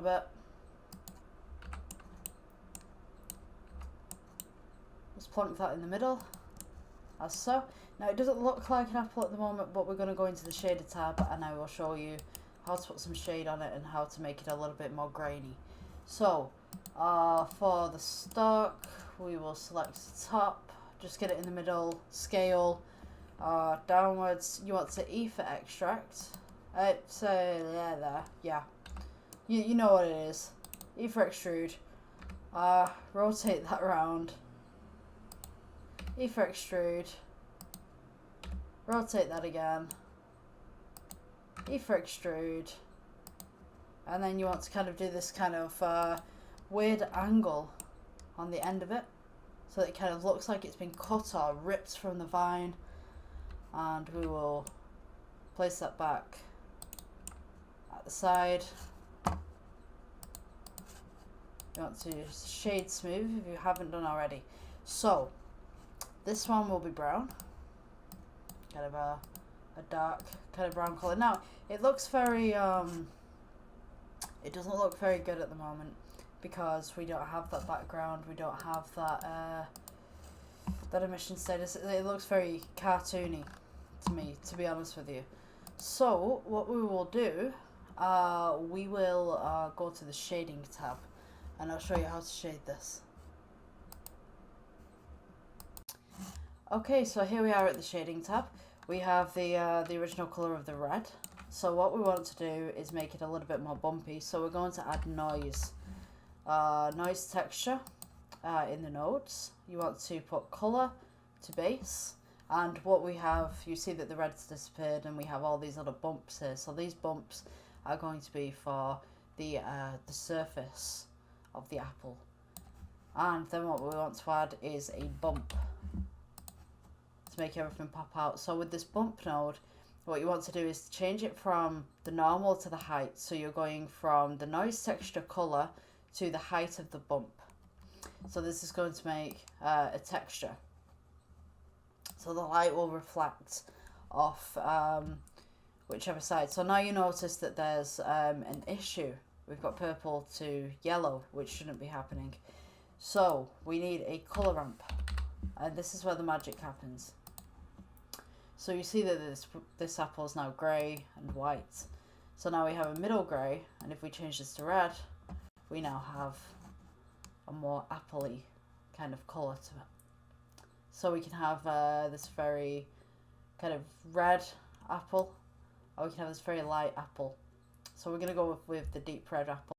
a bit. Just plonk that in the middle, as so. Now it doesn't look like an apple at the moment, but we're going to go into the shader tab and I will show you how to put some shade on it and how to make it a little bit more grainy. So, for the stock, we will select the top, just get it in the middle, scale, downwards. You want to E for extract. Yeah. You know what it is. E for extrude. Rotate that around. E for extrude. Rotate that again. E for extrude. And then you want to kind of do this kind of weird angle on the end of it, so that it kind of looks like it's been cut or ripped from the vine. And we will place that back at the side. You want to shade smooth if you haven't done already. So this one will be brown, kind of a dark kind of brown colour. Now it looks very it doesn't look very good at the moment because we don't have that background, we don't have that that emission status. It looks very cartoony to me, to be honest with you. So what we will do, we will go to the shading tab and I'll show you how to shade this. Okay, so here we are at the shading tab. We have the original colour of the red. So what we want to do is make it a little bit more bumpy. So we're going to add noise. Noise texture in the nodes. You want to put colour to base. And what we have, you see that the red's disappeared and we have all these little bumps here. So these bumps are going to be for the surface of the apple. And then what we want to add is a bump to make everything pop out. So with this bump node, what you want to do is change it from the normal to the height. So you're going from the noise texture colour to the height of the bump. So this is going to make a texture. So the light will reflect off whichever side. So now you notice that there's an issue. We've got purple to yellow, which shouldn't be happening. So we need a colour ramp. And this is where the magic happens. So you see that this apple is now grey and white. So now we have a middle grey, and if we change this to red, we now have a more apple-y kind of colour to it. So we can have this very kind of red apple, or we can have this very light apple. So we're going to go with the deep red apple.